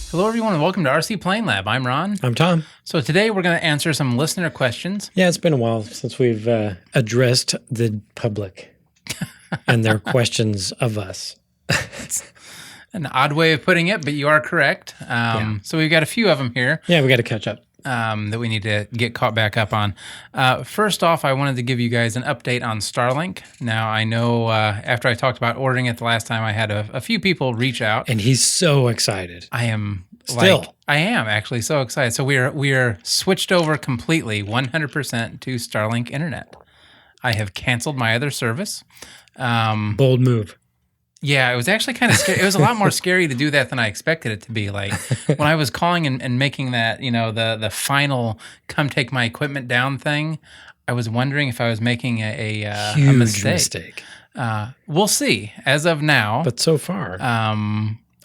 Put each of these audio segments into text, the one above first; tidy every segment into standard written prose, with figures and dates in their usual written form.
Hello, everyone, and welcome to RC Plane Lab. I'm Ron. I'm Tom. So today we're going to answer some listener questions. Yeah, it's been a while since we've addressed the public and their questions of us. It's an odd way of putting it, but you are correct. So we've got a few of them here. Yeah, we got to catch up. That we need to get caught back up on. First off, I wanted to give you guys an update on Starlink. Now, I know after I talked about ordering it the last time, I had a few people reach out. And he's so excited. I am Still. I am actually so excited. So we are switched over completely, 100% to Starlink Internet. I have canceled my other service. Bold move. Yeah, it was actually kind of scary. It was a lot more scary to do that than I expected it to be. Like when I was calling and making that, the final come take my equipment down thing, I was wondering if I was making a Huge mistake. We'll see. As of now, But so far,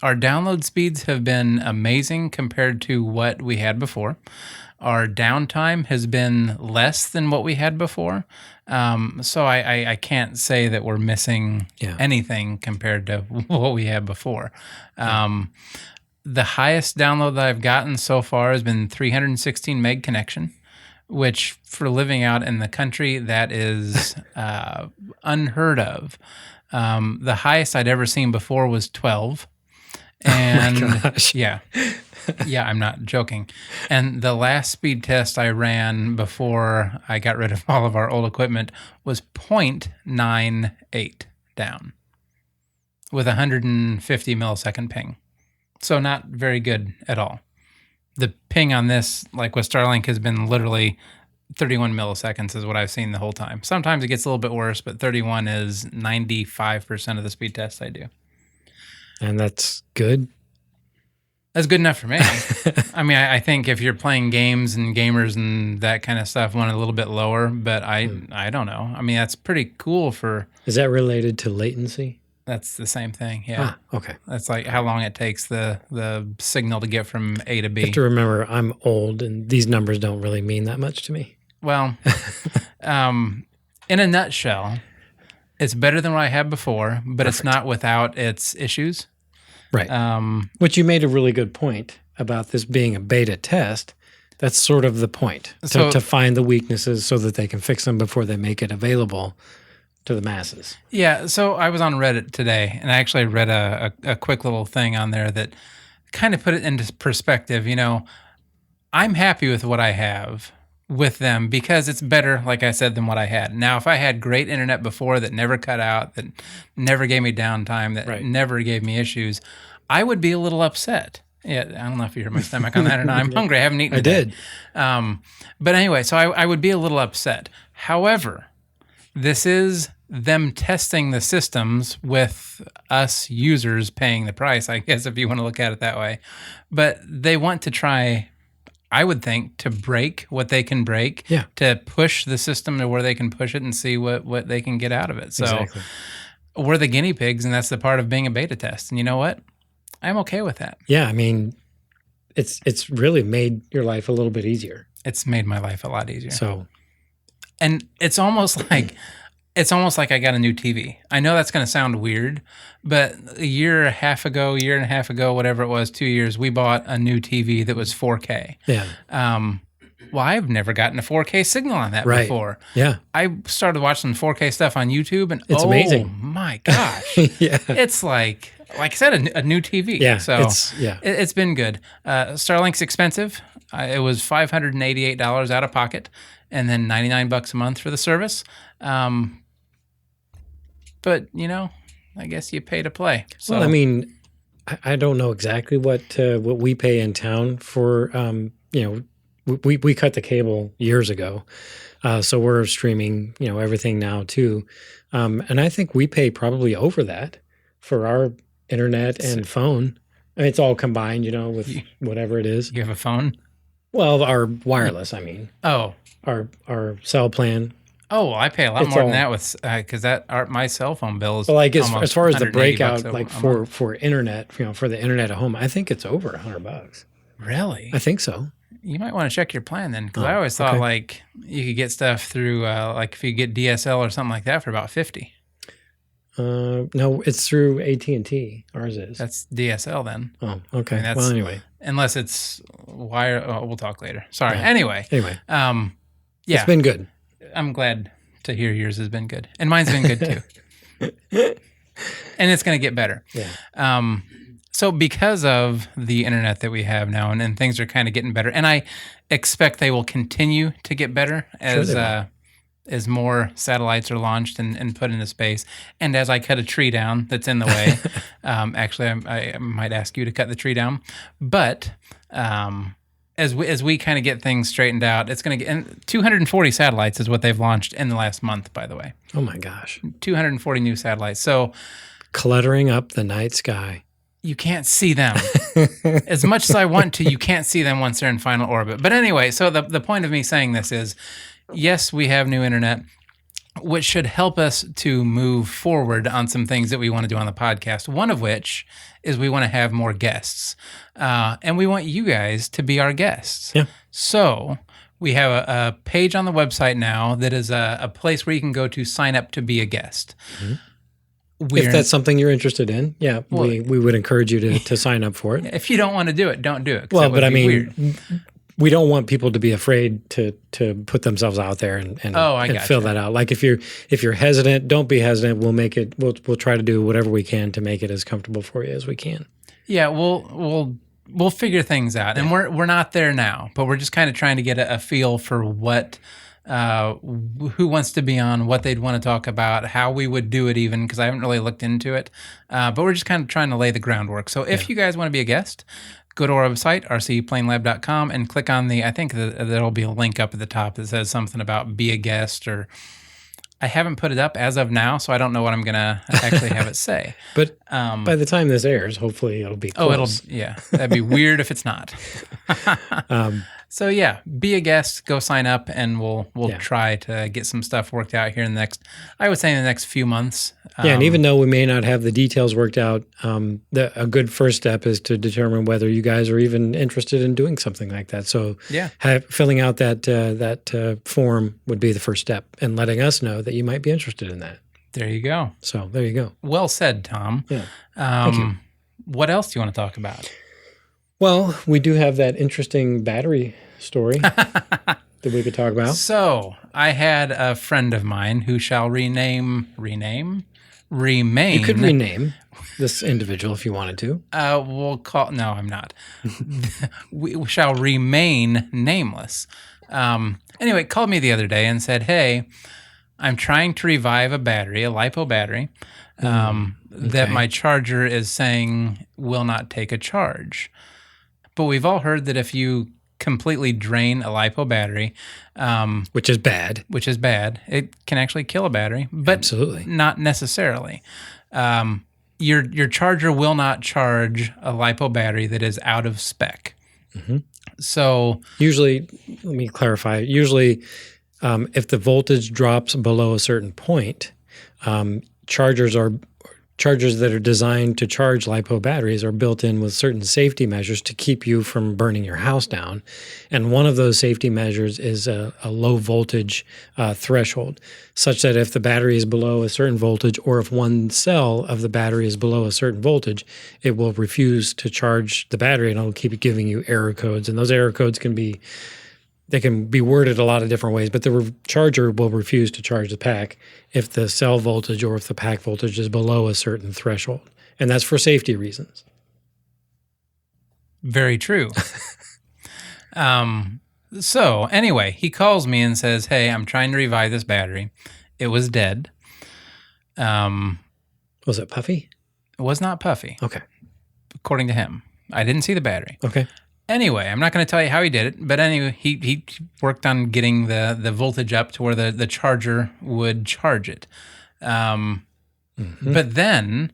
our download speeds have been amazing compared to what we had before. Our downtime has been less than what we had before. So I can't say that we're missing anything compared to what we had before. The highest download that I've gotten so far has been 316 meg connection, which for living out in the country, that is unheard of. The highest I'd ever seen before was 12. And oh my gosh. Yeah, I'm not joking. And the last speed test I ran before I got rid of all of our old equipment was 0.98 down with 150 millisecond ping. So not very good at all. The ping on this, like with Starlink, has been literally 31 milliseconds is what I've seen the whole time. Sometimes it gets a little bit worse, but 31 is 95% of the speed tests I do. And that's good. That's good enough for me. I mean, I think if you're playing games and gamers and that kind of stuff, want it a little bit lower, but I don't know. I mean, that's pretty cool for... Is that related to latency? That's the same thing, yeah. Okay. That's like how long it takes the signal to get from A to B. You have to remember, I'm old, and these numbers don't really mean that much to me. Well, in a nutshell, it's better than what I had before, but Perfect. It's not without its issues. Right. Which you made a really good point about this being a beta test. That's sort of the point, to find the weaknesses so that they can fix them before they make it available to the masses. Yeah, so I was on Reddit today, and I actually read a quick little thing on there that kind of put it into perspective. I'm happy with what I have with them because it's better, like I said, than what I had. Now, if I had great internet before that never cut out, that never gave me downtime, that never gave me issues, I would be a little upset. Yeah, I don't know if you heard my stomach on that or not. I'm hungry. I haven't eaten today. I did. But anyway, so I would be a little upset. However, this is them testing the systems with us users paying the price, I guess, if you want to look at it that way. But they want to try... I would think to break what they can break, to push the system to where they can push it and see what they can get out of it. So exactly. We're the guinea pigs, and that's the part of being a beta test. And you know what? I'm okay with that. Yeah, I mean, it's really made your life a little bit easier. It's made my life a lot easier. And it's almost like I got a new TV. I know that's going to sound weird, but a year and a half ago, whatever it was, 2 years, we bought a new TV that was 4K. Yeah. Well, I've never gotten a 4K signal on that before. Yeah. I started watching 4K stuff on YouTube, and it's amazing. My gosh. Yeah. It's like I said, a new TV. Yeah. So it's been good. Starlink's expensive. It was $588 out of pocket, and then $99 a month for the service. But, I guess you pay to play. So. Well, I mean, I don't know exactly what we pay in town for, we cut the cable years ago. So we're streaming, everything now too. And I think we pay probably over that for our internet and phone. I mean, it's all combined, with whatever it is. You have a phone? Well, our wireless, I mean. Oh. Our cell plan. Oh, well, I pay a lot more than that with because my cell phone bill is. Well, like as far as the breakout, like for internet, for the internet at home, I think it's over $100. Really? I think so. You might want to check your plan then, because I always thought like you could get stuff through like if you get DSL or something like that for about $50. No, it's through AT&T. Ours is. That's DSL then. Oh, I okay. mean, that's Well, anyway. unless it's wire. Oh, we'll talk later. Sorry. Yeah. Anyway, Anyway, yeah, it's been good. I'm glad to hear yours has been good, and mine's been good too, and it's going to get better. Yeah. So because of the internet that we have now, and things are kind of getting better, and I expect they will continue to get better as more satellites are launched and put into space, and as I cut a tree down that's in the way. Actually, I might ask you to cut the tree down, but as we kind of get things straightened out, it's going to get. And 240 satellites is what they've launched in the last month, by the way. Oh my gosh. 240 new satellites. So cluttering up the night sky. You can't see them. As much as I want to, you can't see them once they're in final orbit. But anyway, so the point of me saying this is, yes, we have new internet, which should help us to move forward on some things that we want to do on the podcast. One of which is we want to have more guests. And we want you guys to be our guests. Yeah. So we have a page on the website now that is a place where you can go to sign up to be a guest. Mm-hmm. If that's something you're interested in, yeah, well, we would encourage you to sign up for it. If you don't want to do it, don't do it. Well, but I mean, we don't want people to be afraid to put themselves out there and fill that out. Like if you're hesitant, don't be hesitant. We'll make it. We'll try to do whatever we can to make it as comfortable for you as we can. Yeah, we'll figure things out, and we're not there now, but we're just kind of trying to get a feel for what. Who wants to be on, what they'd want to talk about, how we would do it even, because I haven't really looked into it. But we're just kind of trying to lay the groundwork. So if you guys want to be a guest, go to our website, rcplanelab.com, and click on I think there'll be a link up at the top that says something about be a guest, or I haven't put it up as of now, so I don't know what I'm going to actually have it say. But by the time this airs, hopefully it'll be close. That'd be weird if it's not. So yeah, be a guest, go sign up, and we'll try to get some stuff worked out here in the next few months. And even though we may not have the details worked out, a good first step is to determine whether you guys are even interested in doing something like that. So filling out that form would be the first step, and letting us know that you might be interested in that. There you go. So there you go. Well said, Tom. Yeah. Thank you. What else do you want to talk about? Well, we do have that interesting battery story that we could talk about. So I had a friend of mine who shall remain. You could rename this individual if you wanted to. We'll call. No, I'm not. We shall remain nameless. Anyway, called me the other day and said, "Hey, I'm trying to revive a battery, a LiPo battery, that my charger is saying will not take a charge." But we've all heard that if you completely drain a LiPo battery, which is bad, it can actually kill a battery, but absolutely not necessarily. Your charger will not charge a LiPo battery that is out of spec. Mm-hmm. So usually, let me clarify. Usually, if the voltage drops below a certain point, chargers that are designed to charge LiPo batteries are built in with certain safety measures to keep you from burning your house down. And one of those safety measures is a low voltage threshold, such that if the battery is below a certain voltage, or if one cell of the battery is below a certain voltage, it will refuse to charge the battery, and it'll keep giving you error codes. And those error codes can be worded a lot of different ways, but the charger will refuse to charge the pack if the cell voltage or if the pack voltage is below a certain threshold. And that's for safety reasons. Very true. So anyway, he calls me and says, "Hey, I'm trying to revive this battery. It was dead." Was it puffy? It was not puffy. Okay. According to him. I didn't see the battery. Okay. Anyway, I'm not going to tell you how he did it, but anyway, he worked on getting the voltage up to where the charger would charge it. But then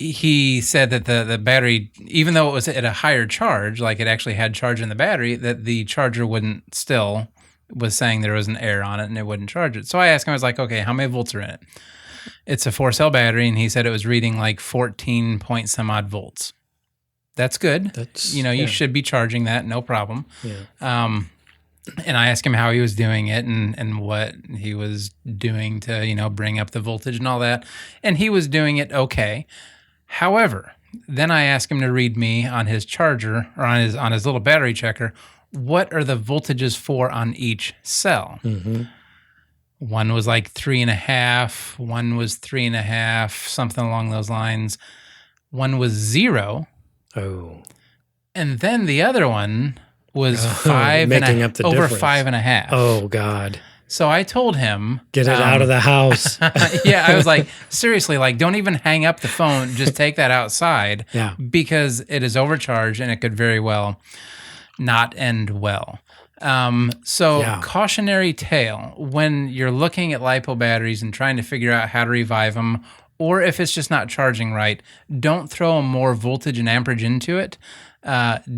he said that the battery, even though it was at a higher charge, like it actually had charge in the battery, that the charger was saying there was an error on it and it wouldn't charge it. So I asked him, I was like, okay, how many volts are in it? It's a 4-cell battery, and he said it was reading like 14 point some odd volts. That's good. You should be charging that, no problem. Yeah. And I asked him how he was doing it and what he was doing to, bring up the voltage and all that. And he was doing it okay. However, then I asked him to read me on his charger or on his little battery checker, what are the voltages for on each cell? Mm-hmm. One was like 3.5, one was 3.5, something along those lines. One was 0. Oh. And then the other one was making up the over difference. 5.5. Oh God. So I told him, Get it out of the house. yeah, I was like, seriously, like, don't even hang up the phone. Just take that outside. Yeah. Because it is overcharged and it could very well not end well. Cautionary tale, when you're looking at LiPo batteries and trying to figure out how to revive them, or if it's just not charging right, don't throw more voltage and amperage into it.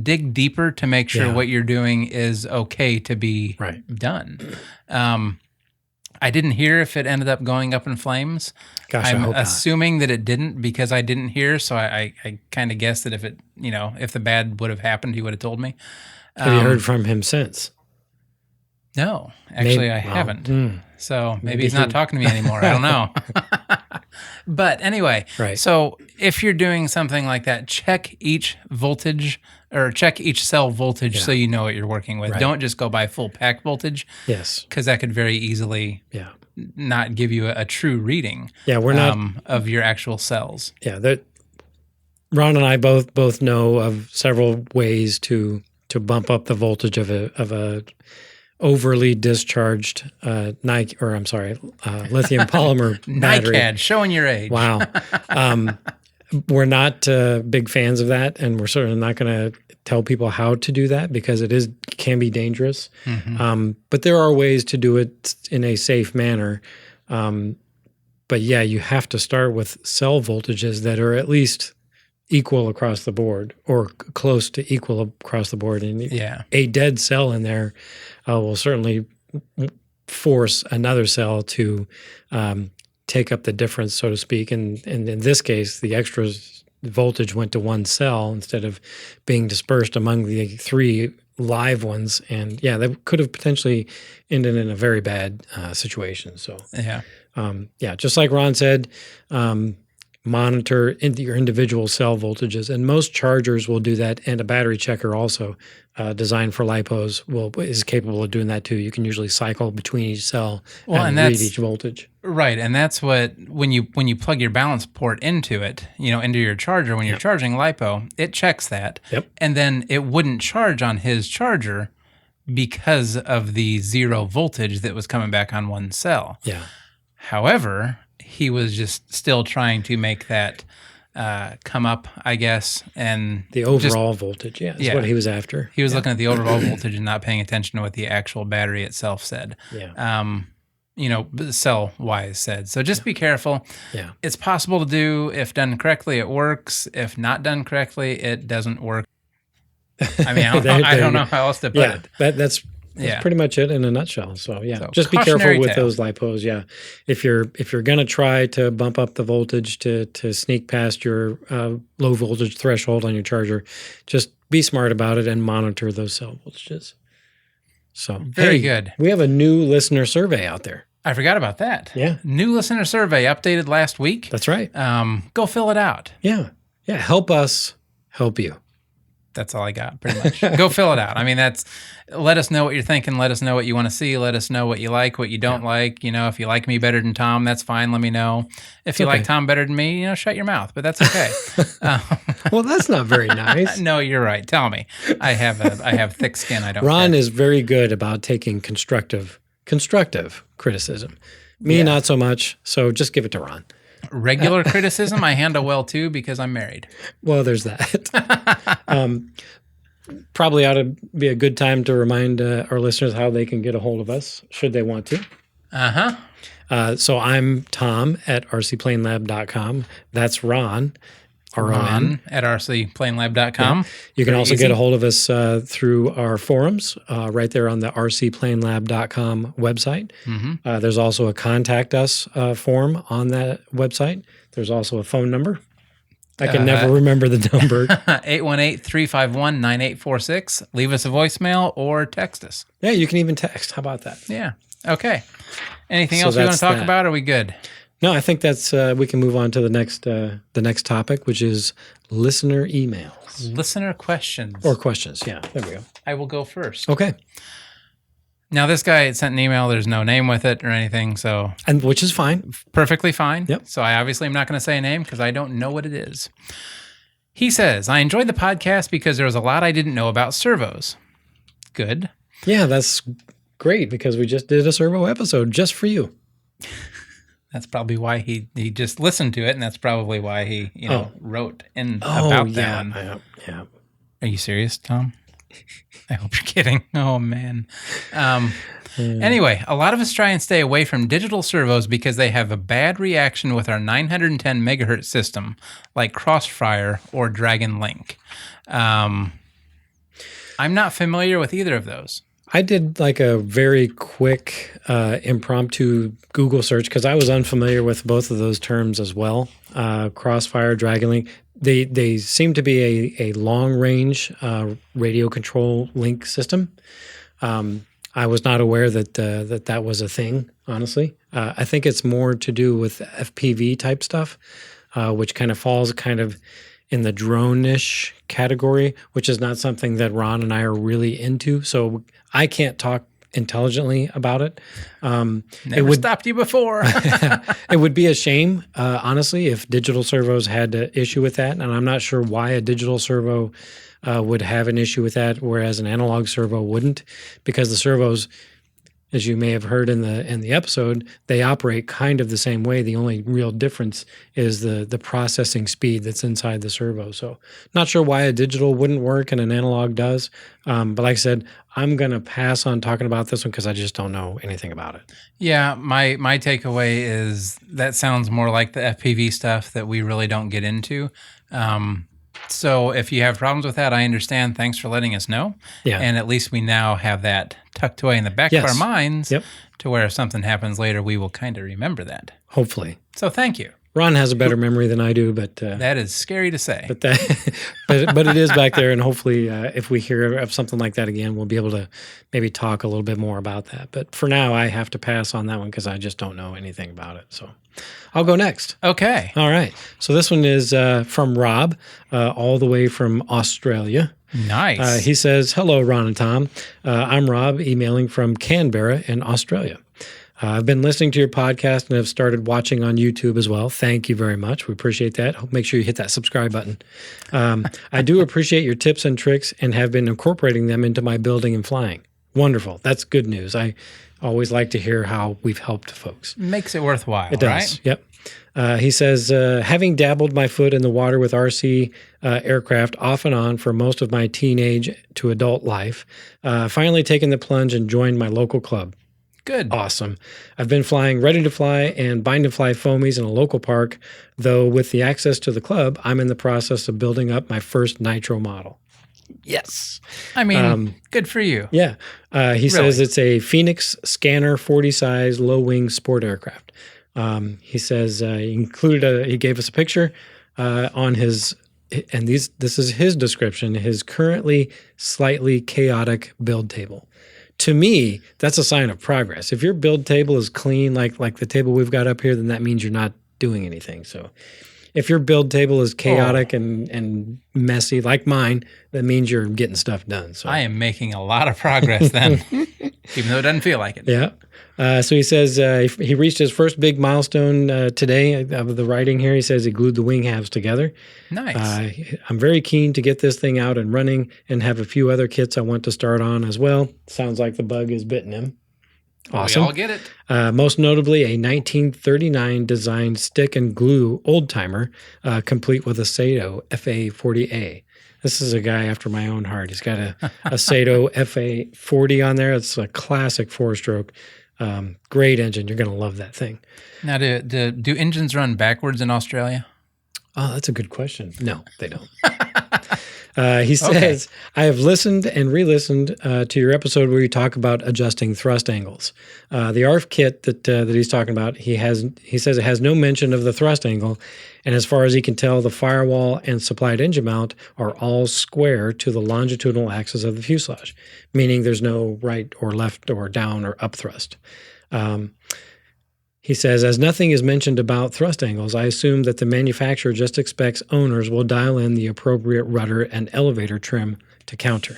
Dig deeper to make sure what you're doing is okay to be done. I didn't hear if it ended up going up in flames. Gosh, I'm I hope assuming that it didn't because I didn't hear. So I kind of guessed that if the bad would have happened, he would have told me. Have you heard from him since? No, actually, I haven't. So maybe he's not talking to me anymore. I don't know. But anyway, so if you're doing something like that, check each voltage or check each cell voltage so you know what you're working with. Don't just go by full pack voltage. Yes. Because that could very easily not give you a true reading we're not of your actual cells. Yeah, Ron and I both know of several ways to bump up the voltage of a overly discharged lithium polymer battery. NiCad, showing your age. Wow. We're not big fans of that, and we're certainly not going to tell people how to do that because it can be dangerous. Mm-hmm. But there are ways to do it in a safe manner. But yeah, you have to start with cell voltages that are at least equal across the board or close to equal across the board. And a dead cell in there will certainly force another cell to take up the difference, so to speak. And in this case, the extra voltage went to one cell instead of being dispersed among the 3 live ones. And that could have potentially ended in a very bad situation. So just like Ron said, monitor your individual cell voltages, and most chargers will do that, and a battery checker also designed for LiPos is capable of doing that too. You can usually cycle between each cell and read each voltage. Right, and that's what when you plug your balance port into it, into your charger when you're charging LiPo, it checks that, and then it wouldn't charge on his charger because of the 0 voltage that was coming back on one cell. Yeah. However, he was just still trying to make that come up, I guess. And the overall voltage, is what he was after. He was looking at the overall voltage and not paying attention to what the actual battery itself said. Cell-wise said. So just be careful. Yeah. It's possible to do. If done correctly, it works. If not done correctly, it doesn't work. I mean, I don't know how else to put it. That's pretty much it in a nutshell. So just be careful with those LiPos. Yeah, if you're gonna try to bump up the voltage to sneak past your low voltage threshold on your charger, just be smart about it and monitor those cell voltages. So very good. We have a new listener survey out there. I forgot about that. Yeah, new listener survey updated last week. That's right. Go fill it out. Yeah. Help us help you. That's all I got, pretty much. Go fill it out. I mean, let us know what you're thinking. Let us know what you want to see. Let us know what you like, what you don't like. If you like me better than Tom, that's fine. Let me know. If you like Tom better than me, shut your mouth, but that's okay. Well, that's not very nice. No, you're right. Tell me. I have thick skin. I don't Ron care. is very good about taking constructive criticism. Me, not so much. So just give it to Ron. Regular criticism I handle well too because I'm married. Well, there's that. Probably ought to be a good time to remind our listeners how they can get a hold of us should they want to. So I'm Tom at rcplanelab.com. That's Ron. Ron at rcplanelab.com. Yeah. You can also get a hold of us through our forums right there on the rcplanelab.com website. Mm-hmm. There's also a contact us form on that website. There's also a phone number. I can never remember the number. 818-351-9846. Leave us a voicemail or text us. Yeah, you can even text. How about that? Yeah. Okay. Anything So else we want that's to talk that. about? Are we good? No, I think that's we can move on to the next topic, which is listener emails Listener questions. or questions. Yeah, there we go. I will go first. Okay, Now, this guy sent an email. There's no name with it or anything, so and which is fine. perfectly fine. Yep. So I obviously am not going to say a name because I don't know what it is. He says, I enjoyed the podcast because there was a lot I didn't know about servos. Good. Yeah, that's great because we just did a servo episode just for you. That's probably why he just listened to it, and that's probably why he wrote in Oh, about yeah, that one. yeah. Are you serious, Tom? I hope you're kidding. Oh, man. Anyway, a lot of us try and stay away from digital servos because they have a bad reaction with our 910 megahertz system, like Crossfire or Dragon Link. I'm not familiar with either of those. I did like a very quick impromptu Google search because I was unfamiliar with both of those terms as well. Crossfire, Dragonlink. They seem to be a long range radio control link system. I was not aware that that was a thing. Honestly, I think it's more to do with FPV type stuff, which kind of falls in the drone-ish category, which is not something that Ron and I are really into. So I can't talk intelligently about it. Never stopped you before. It would be a shame, honestly, if digital servos had an issue with that. And I'm not sure why a digital servo would have an issue with that, whereas an analog servo wouldn't, because the servos, as you may have heard in the episode, they operate kind of the same way. The only real difference is the processing speed that's inside the servo. So not sure why a digital wouldn't work and an analog does. But like I said, I'm going to pass on talking about this one because I just don't know anything about it. Yeah, my takeaway is that sounds more like the FPV stuff that we really don't get into. So if you have problems with that, I understand. Thanks for letting us know. Yeah. And at least we now have that tucked away in the back of our minds to where if something happens later, we will kind of remember that. Hopefully. So thank you. Ron has a better memory than I do, but that is scary to say. But but it is back there, and hopefully, if we hear of something like that again, we'll be able to maybe talk a little bit more about that. But for now, I have to pass on that one because I just don't know anything about it. So I'll go next. Okay. All right. So this one is from Rob, all the way from Australia. Nice. He says, "Hello, Ron and Tom. I'm Rob, emailing from Canberra in Australia. I've been listening to your podcast and have started watching on YouTube as well. Thank you very much. We appreciate that. Make sure you hit that subscribe button. I do appreciate your tips and tricks and have been incorporating them into my building and flying. Wonderful. That's good news. I always like to hear how we've helped folks. Makes it worthwhile, It does. right? Yep. He says, having dabbled my foot in the water with RC aircraft off and on for most of my teenage to adult life, finally taken the plunge and joined my local club. Good. Awesome. I've been flying Ready to Fly and Bind and Fly foamies in a local park, though with the access to the club, I'm in the process of building up my first Nitro model. Yes. I mean, good for you. Yeah. He says it's a Phoenix Scanner 40 size low wing sport aircraft. He says he gave us a picture on his, and this is his description, his currently slightly chaotic build table. To me, that's a sign of progress. If your build table is clean, like the table we've got up here, then that means you're not doing anything. So if your build table is chaotic and messy, like mine, that means you're getting stuff done. So I am making a lot of progress then, even though it doesn't feel like it. Yeah. So he says he reached his first big milestone today of the writing here. He says he glued the wing halves together. Nice. I'm very keen to get this thing out and running and have a few other kits I want to start on as well. Sounds like the bug is bitten him. Awesome. We all get it. Most notably, a 1939 designed stick and glue old timer, complete with a Sato FA40A. This is a guy after my own heart. He's got a Sato FA40 on there. It's a classic 4-stroke. Great engine. You're going to love that thing. Now, do engines run backwards in Australia? Oh, that's a good question. No, they don't. He Okay. says, I have listened and re-listened to your episode where you talk about adjusting thrust angles. The ARF kit that he's talking about, he says it has no mention of the thrust angle, and as far as he can tell, the firewall and supplied engine mount are all square to the longitudinal axis of the fuselage, meaning there's no right or left or down or up thrust. He says, as nothing is mentioned about thrust angles, I assume that the manufacturer just expects owners will dial in the appropriate rudder and elevator trim to counter.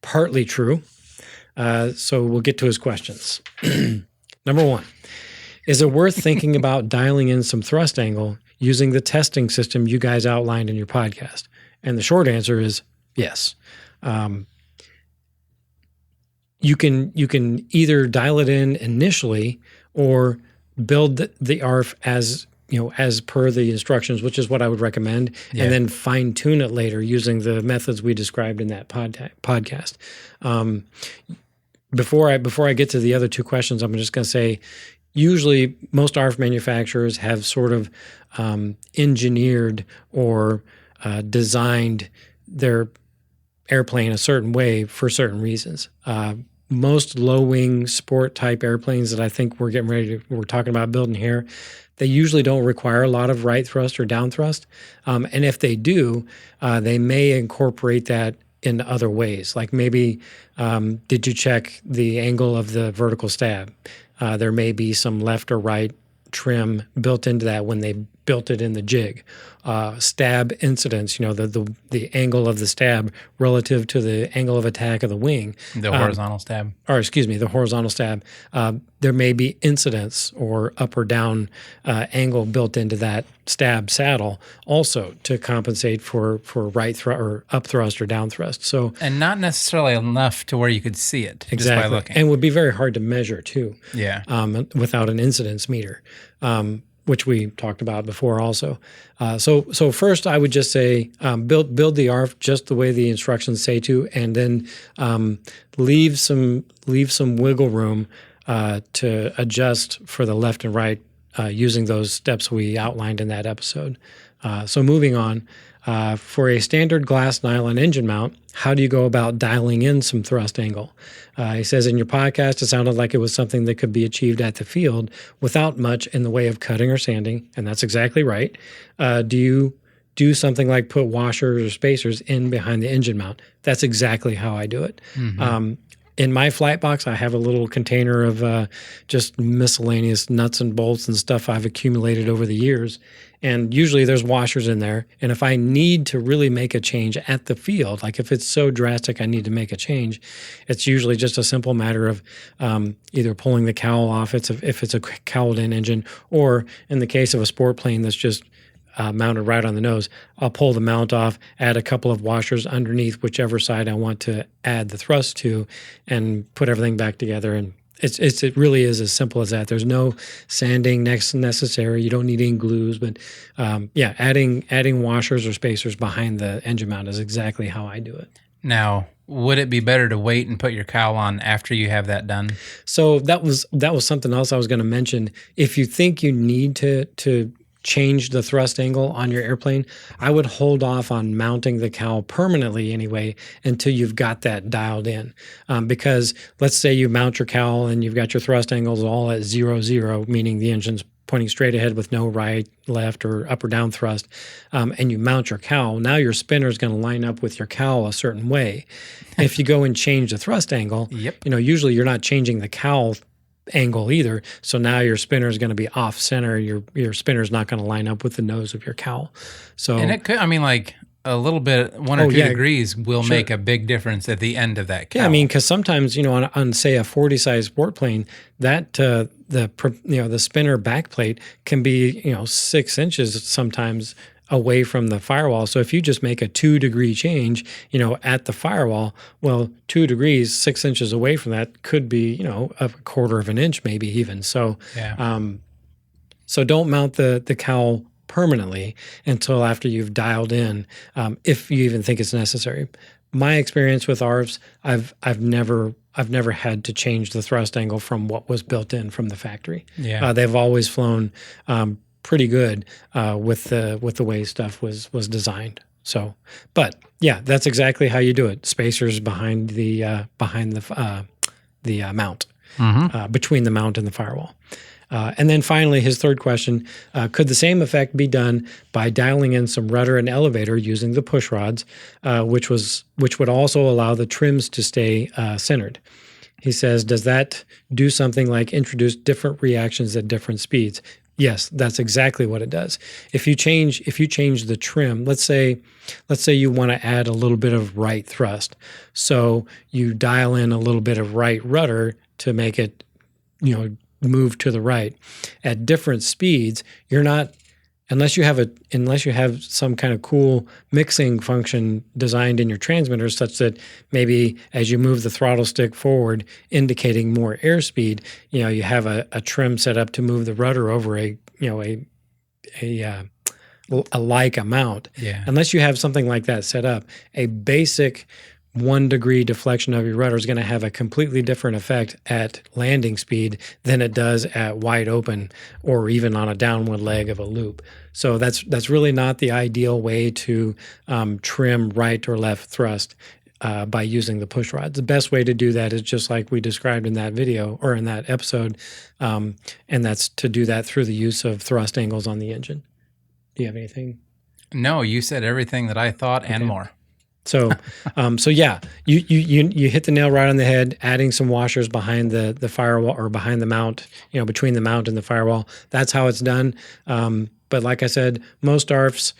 Partly true. So we'll get to his questions. Number one, is it worth thinking about dialing in some thrust angle using the testing system you guys outlined in your podcast? And the short answer is yes. You can either dial it in initially or build the ARF as per the instructions, which is what I would recommend, and then fine tune it later using the methods we described in that podcast. Before I get to the other two questions, I'm just going to say, usually most ARF manufacturers have sort of engineered or designed their airplane a certain way for certain reasons. Most low-wing sport type airplanes that I think we're talking about building here, they usually don't require a lot of right thrust or down thrust. And if they do, they may incorporate that in other ways. Like maybe, did you check the angle of the vertical stab? There may be some left or right trim built into that when they built it in the jig. Stab incidence, the angle of the stab relative to the angle of attack of the wing. The horizontal stab. The horizontal stab. There may be incidence or up or down angle built into that stab saddle also to compensate for right thrust or up thrust or down thrust. So, and not necessarily enough to where you could see it just by looking. And would be very hard to measure too. Yeah. Without an incidence meter. Which we talked about before also. So first I would just say build the ARF just the way the instructions say to, and then leave some wiggle room to adjust for the left and right using those steps we outlined in that episode. So moving on, for a standard glass nylon engine mount, how do you go about dialing in some thrust angle? He says in your podcast, it sounded like it was something that could be achieved at the field without much in the way of cutting or sanding, and that's exactly right. Do you do something like put washers or spacers in behind the engine mount? That's exactly how I do it. Mm-hmm. In my flight box, I have a little container of just miscellaneous nuts and bolts and stuff I've accumulated over the years. And usually there's washers in there. And if I need to really make a change at the field, like if it's so drastic I need to make a change, it's usually just a simple matter of either pulling the cowl off if it's a cowled in engine, or in the case of a sport plane that's just mounted right on the nose, I'll pull the mount off, add a couple of washers underneath whichever side I want to add the thrust to, and put everything back together. And it really is as simple as that. There's no sanding necessary. You don't need any glues, but adding washers or spacers behind the engine mount is exactly how I do it. Now, would it be better to wait and put your cowl on after you have that done? So that was something else I was going to mention. If you think you need to change the thrust angle on your airplane, I would hold off on mounting the cowl permanently anyway until you've got that dialed in. Because let's say you mount your cowl and you've got your thrust angles all at 0, meaning the engine's pointing straight ahead with no right, left, or up or down thrust, and you mount your cowl. Now your spinner is going to line up with your cowl a certain way. If you go and change the thrust angle, usually you're not changing the cowl angle either. So now your spinner is going to be off center. Your spinner is not going to line up with the nose of your cowl. So, and it could, like a little bit, 1 or 2 degrees will make a big difference at the end of that cowl. Yeah, because sometimes on say a 40 size sport plane, that the spinner backplate can be 6 inches sometimes away from the firewall. So if you just make a 2 degree change, at the firewall, well, 2 degrees, 6 inches away from that could be, a quarter of an inch, maybe even. So, so don't mount the cowl permanently until after you've dialed in, if you even think it's necessary. My experience with ARFs, I've never had to change the thrust angle from what was built in from the factory. Yeah, they've always flown pretty good with the way stuff was designed. So, but yeah, that's exactly how you do it. Spacers behind the mount, between the mount and the firewall. And then finally, his third question, could the same effect be done by dialing in some rudder and elevator using the push rods, which would also allow the trims to stay centered? He says, does that do something like introduce different reactions at different speeds? Yes, that's exactly what it does. If you change the trim, let's say you want to add a little bit of right thrust. So you dial in a little bit of right rudder to make it, move to the right. At different speeds, you're not, unless you have some kind of cool mixing function designed in your transmitter such that maybe as you move the throttle stick forward, indicating more airspeed, you have a trim set up to move the rudder over a like amount. Yeah. Unless you have something like that set up, a basic 1 degree deflection of your rudder is going to have a completely different effect at landing speed than it does at wide open or even on a downwind leg of a loop. So that's really not the ideal way to trim right or left thrust by using the push rods. The best way to do that is just like we described in that video or in that episode, and that's to do that through the use of thrust angles on the engine. Do you have anything? No, you said everything that I thought and more. So, yeah, you hit the nail right on the head. Adding some washers behind the firewall or behind the mount, between the mount and the firewall. That's how it's done. But like I said, most ARFs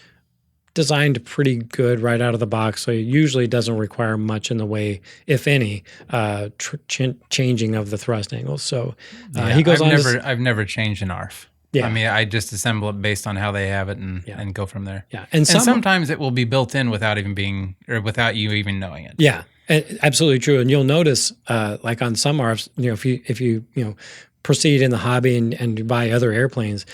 designed pretty good right out of the box, so it usually doesn't require much in the way, if any, changing of the thrust angles. So he goes on. I've never changed an ARF. Yeah. I mean, I just assemble it based on how they have it and go from there. Yeah. And sometimes it will be built in without without you even knowing it. Yeah, absolutely true. And you'll notice, like on some ARFs, if you proceed in the hobby and buy other airplanes,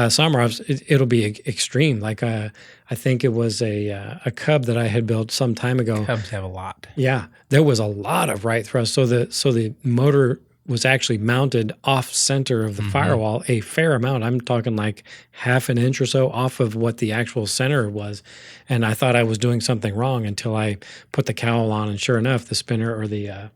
some ARFs, it'll be extreme. Like I think it was a Cub that I had built some time ago. Cubs have a lot. Yeah, there was a lot of right thrust. So the motor was actually mounted off center of the firewall a fair amount. I'm talking like half an inch or so off of what the actual center was. And I thought I was doing something wrong until I put the cowl on. And sure enough, the spinner or the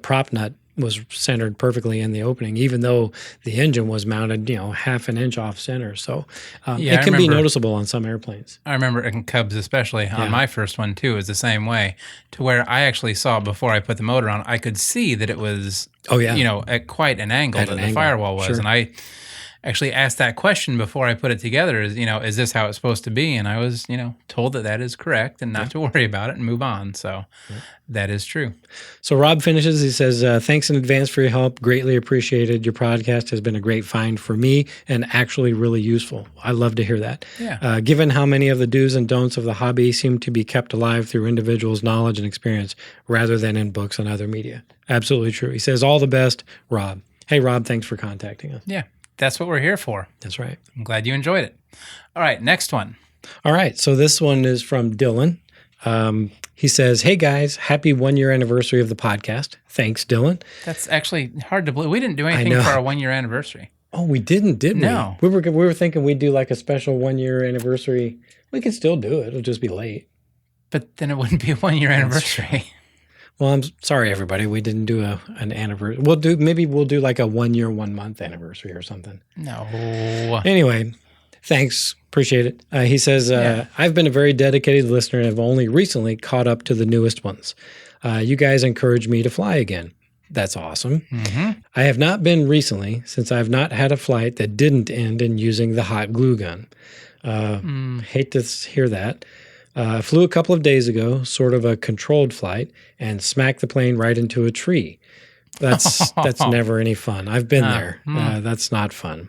prop nut was centered perfectly in the opening, even though the engine was mounted, half an inch off center. So it can be noticeable on some airplanes. I remember in Cubs, especially on my first one too, is the same way, to where I actually saw before I put the motor on, I could see that it was, at quite an angle that the firewall was. Sure. And I actually asked that question before I put it together, is this how it's supposed to be? And I was, told that is correct and not to worry about it and move on. So that is true. So Rob finishes, he says, thanks in advance for your help. Greatly appreciated. Your podcast has been a great find for me and actually really useful. I love to hear that. Yeah. Given how many of the do's and don'ts of the hobby seem to be kept alive through individuals' knowledge and experience rather than in books and other media. Absolutely true. He says, all the best, Rob. Hey, Rob, thanks for contacting us. Yeah. That's what we're here for. That's right. I'm glad you enjoyed it. All right, next one. All right, so this one is from Dylan. He says, hey guys, happy 1 year anniversary of the podcast. Thanks, Dylan. That's actually hard to believe. We didn't do anything for our 1 year anniversary. Oh, we didn't, did we? No. We were thinking we'd do like a special 1 year anniversary. We could still do it. It'll just be late. But then it wouldn't be a 1 year anniversary. Well, I'm sorry, everybody. We didn't do an anniversary. Maybe we'll do like a 1 year, 1 month anniversary or something. No. Anyway, thanks. Appreciate it. He says, I've been a very dedicated listener and have only recently caught up to the newest ones. You guys encouraged me to fly again. That's awesome. Mm-hmm. I have not been recently since I've not had a flight that didn't end in using the hot glue gun. Hate to hear that. Flew a couple of days ago, sort of a controlled flight, and smacked the plane right into a tree. That's never any fun. I've been there. That's not fun.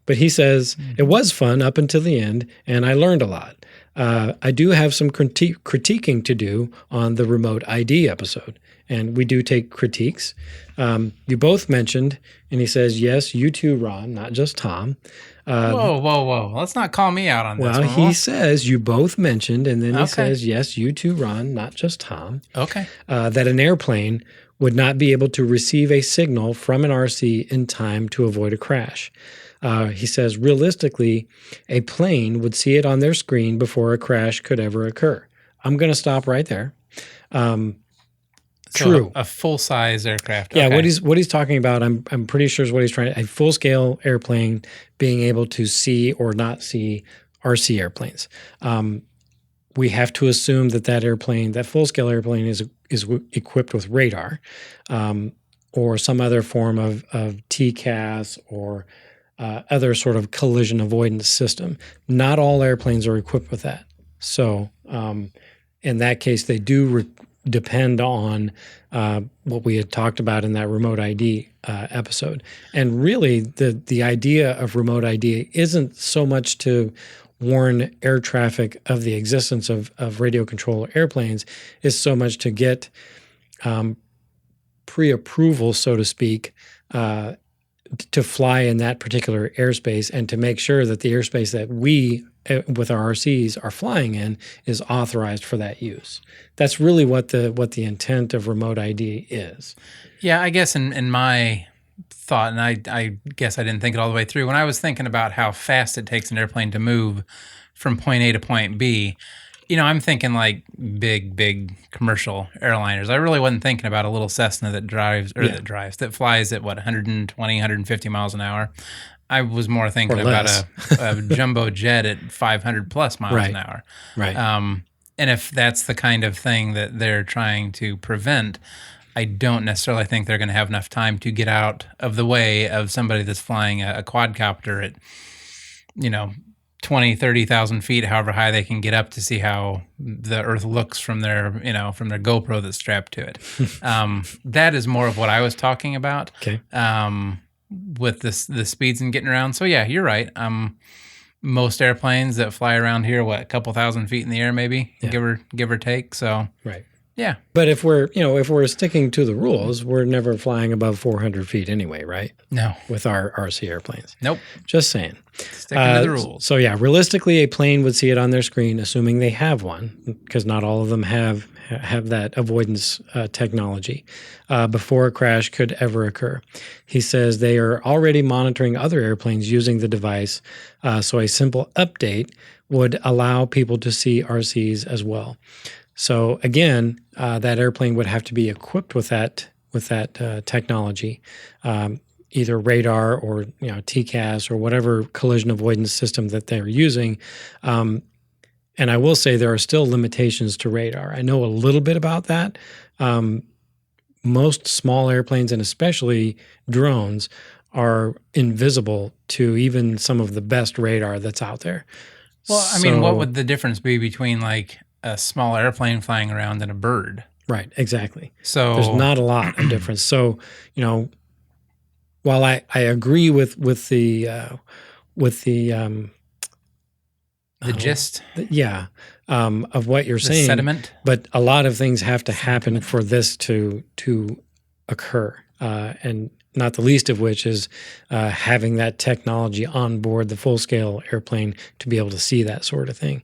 But he says, it was fun up until the end, and I learned a lot. I do have some critiquing to do on the remote ID episode, and we do take critiques. You both mentioned, and he says, yes, you too, Ron, not just Tom. Whoa. Let's not call me out on this. Well, he says you both mentioned, and then he says, yes, you too, Ron, not just Tom. Okay. That an airplane would not be able to receive a signal from an RC in time to avoid a crash. He says, realistically, a plane would see it on their screen before a crash could ever occur. I'm going to stop right there. So True. a full-size aircraft. Yeah, Okay. what he's talking about, I'm pretty sure is what he's trying. A full scale airplane being able to see or not see RC airplanes. We have to assume that airplane, that full scale airplane, is equipped with radar, or some other form of TCAS or other sort of collision avoidance system. Not all airplanes are equipped with that. So in that case, they do depend on what we had talked about in that remote ID episode. And really, the idea of remote ID isn't so much to warn air traffic of the existence of radio control airplanes, is so much to get pre-approval, so to speak, to fly in that particular airspace, and to make sure that the airspace that we, with our RCs, are flying in is authorized for that use. That's really what the intent of remote ID is. Yeah, I guess in my thought, and I guess I didn't think it all the way through, when I was thinking about how fast it takes an airplane to move from point A to point B, I'm thinking like big commercial airliners. I really wasn't thinking about a little Cessna that that flies at 120, 150 miles an hour. I was more thinking about a jumbo jet at 500 plus miles an hour. Right. And if that's the kind of thing that they're trying to prevent, I don't necessarily think they're going to have enough time to get out of the way of somebody that's flying a quadcopter at, 20, 30,000 feet, however high they can get up, to see how the Earth looks from their GoPro that's strapped to it. That is more of what I was talking about. Okay. With the speeds and getting around. So yeah, you're right. Most airplanes that fly around here, a couple thousand feet in the air, maybe, give or take. So right. Yeah. But if we're sticking to the rules, we're never flying above 400 feet anyway, right? No. With our RC airplanes. Nope. Just saying. Sticking to the rules. So yeah, realistically, a plane would see it on their screen, assuming they have one, because not all of them have that avoidance technology, before a crash could ever occur. He says they are already monitoring other airplanes using the device, so a simple update would allow people to see RCs as well. So again, that airplane would have to be equipped with that technology, either radar or TCAS or whatever collision avoidance system that they're using. And I will say there are still limitations to radar. I know a little bit about that. Most small airplanes, and especially drones, are invisible to even some of the best radar that's out there. Well, I mean, what would the difference be between like a small airplane flying around and a bird? Right, exactly. So there's not a lot of difference. So, while I agree with the gist, of what you're saying, sentiment, but a lot of things have to happen for this to occur, and not the least of which is having that technology on board the full scale airplane to be able to see that sort of thing.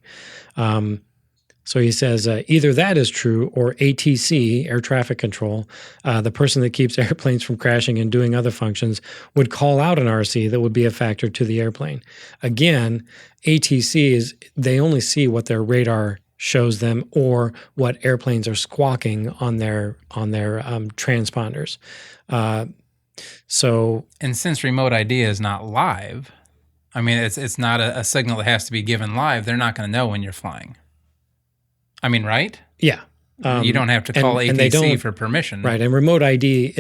So he says either that is true, or ATC, air traffic control, the person that keeps airplanes from crashing and doing other functions, would call out an RC that would be a factor to the airplane. Again, ATC is they only see what their radar shows them or what airplanes are squawking on their transponders. And since remote ID is not live, I mean, it's not a signal that has to be given live. They're not going to know when you're flying. I mean, right? Yeah. You don't have to call ATC for permission. Right. And remote ID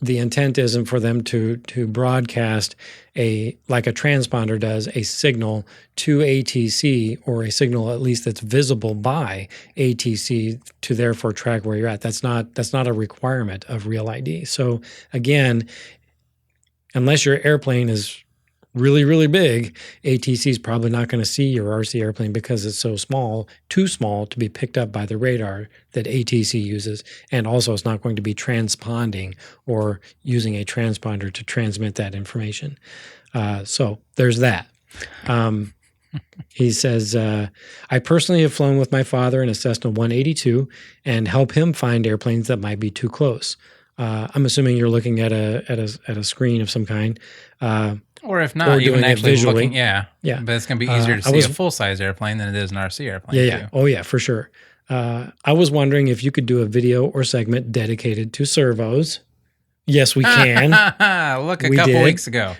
the intent isn't for them to broadcast like a transponder does, a signal to ATC, or a signal at least that's visible by ATC to therefore track where you're at. That's not a requirement of Real ID. So again, unless your airplane is really, really big, ATC is probably not going to see your RC airplane because it's so small, too small to be picked up by the radar that ATC uses. And also it's not going to be transponding or using a transponder to transmit that information. So there's that. He says, I personally have flown with my father in a Cessna 182 and help him find airplanes that might be too close. I'm assuming you're looking at a screen of some kind, Or if or not, even doing it actually visually. looking, yeah. Yeah. But it's going to be easier to I see a was full-size airplane than it is an RC Yeah, airplane, yeah. too. Oh, yeah, for sure. I was wondering if you could do a video or segment dedicated to servos. Yes, we can. Look, a We couple did. weeks ago.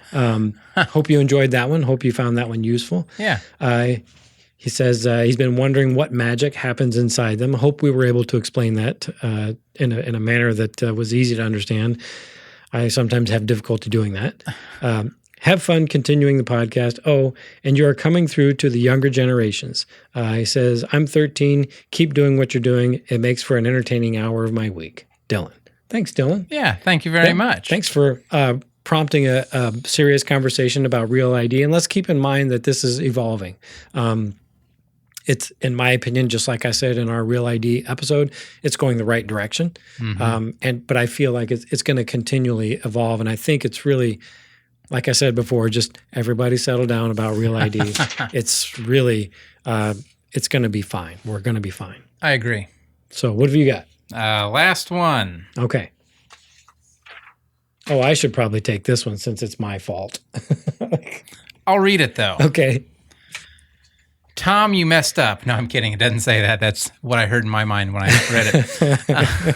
Hope you enjoyed that one. Hope you found that one useful. Yeah. He says he's been wondering what magic happens inside them. Hope we were able to explain that in a manner that was easy to understand. I sometimes have difficulty doing that. Have fun continuing the podcast. Oh, and you are coming through to the younger generations. He says, I'm 13. Keep doing what you're doing. It makes for an entertaining hour of my week. Dylan. Thanks, Dylan. Yeah, thank you very much. Thanks for prompting a serious conversation about Real ID. And let's keep in mind that this is evolving. It's, in my opinion, just like I said in our Real ID episode, it's going the right direction. But I feel like it's going to continually evolve. And I think it's really, like I said before, just everybody settle down about Real ID. It's really, it's going to be fine. We're going to be fine. I agree. So what have you got? Last one. Okay. Oh, I should probably take this one since it's my fault. I'll read it, though. Okay. Tom, you messed up. No, I'm kidding. It doesn't say that. That's what I heard in my mind when I read it.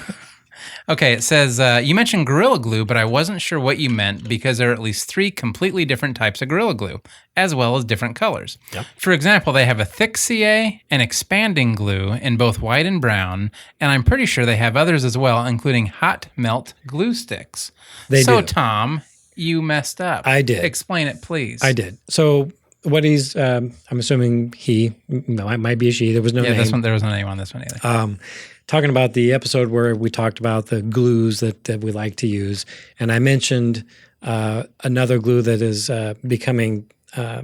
Okay, it says, you mentioned Gorilla Glue, but I wasn't sure what you meant because there are at least 3 completely different types of Gorilla Glue, as well as different colors. Yep. For example, they have a thick CA and expanding glue in both white and brown, and I'm pretty sure they have others as well, including hot melt glue sticks. They so, do. Tom, you messed up. I did. Explain it, please. I did. So what he's, I'm assuming he, no, it might be a she. There was no name. This one, there was no name on this one either. Talking about the episode where we talked about the glues that we like to use. And I mentioned another glue that is becoming, I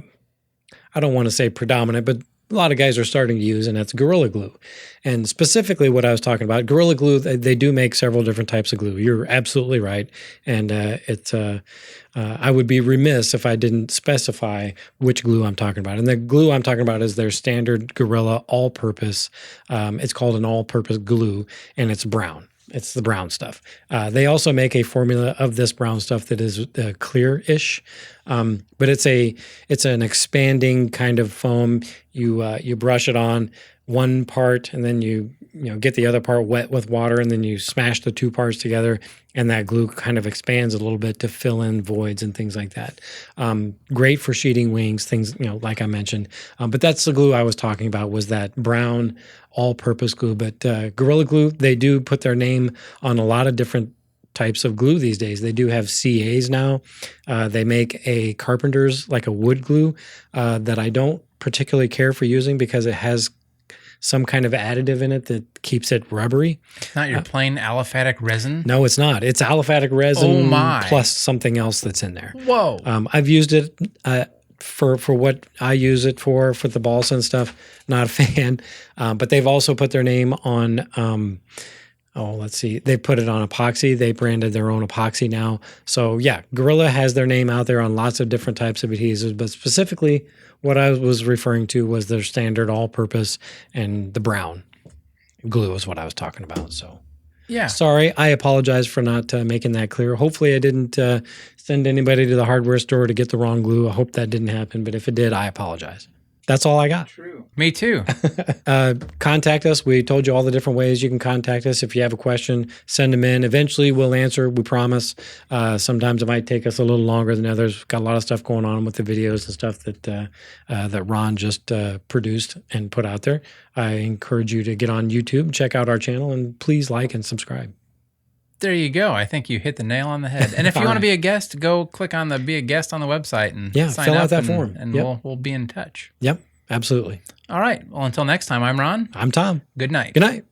don't want to say predominant, but a lot of guys are starting to use, and that's Gorilla Glue. And specifically what I was talking about, Gorilla Glue, they do make several different types of glue. You're absolutely right. And I would be remiss if I didn't specify which glue I'm talking about. And the glue I'm talking about is their standard Gorilla all-purpose. It's called an all-purpose glue, and it's brown. It's the brown stuff. They also make a formula of this brown stuff that is clear-ish, but it's an expanding kind of foam. You brush it on one part, and then you get the other part wet with water, and then you smash the 2 parts together, and that glue kind of expands a little bit to fill in voids and things like that. Great for sheeting wings, things like I mentioned. But that's the glue I was talking about, was that brown all-purpose glue. But Gorilla Glue, they do put their name on a lot of different types of glue these days. They do have CAs now. They make a carpenter's, like a wood glue, that I don't particularly care for using because it has some kind of additive in it that keeps it rubbery. It's not your plain aliphatic resin? No, it's not. It's aliphatic resin my. plus something else that's in there. Whoa. I've used it for what I use it for the balsa and stuff. Not a fan. But they've also put their name on, let's see. They put it on epoxy. They branded their own epoxy now. So yeah, Gorilla has their name out there on lots of different types of adhesives, but specifically what I was referring to was their standard all-purpose, and the brown glue is what I was talking about. So yeah. Sorry, I apologize for not making that clear. Hopefully I didn't send anybody to the hardware store to get the wrong glue. I hope that didn't happen, but if it did, I apologize. That's all I got. True. Me too. Contact us. We told you all the different ways you can contact us. If you have a question, send them in. Eventually, we'll answer. We promise. Sometimes it might take us a little longer than others. We've got a lot of stuff going on with the videos and stuff that Ron just produced and put out there. I encourage you to get on YouTube, check out our channel, and please like and subscribe. There you go. I think you hit the nail on the head. And if you want to be a guest, go click on the Be a Guest on the website and sign fill up out that form. And Yep. we'll be in touch. Yep, absolutely. All right. Well, until next time, I'm Ron. I'm Tom. Good night. Good night.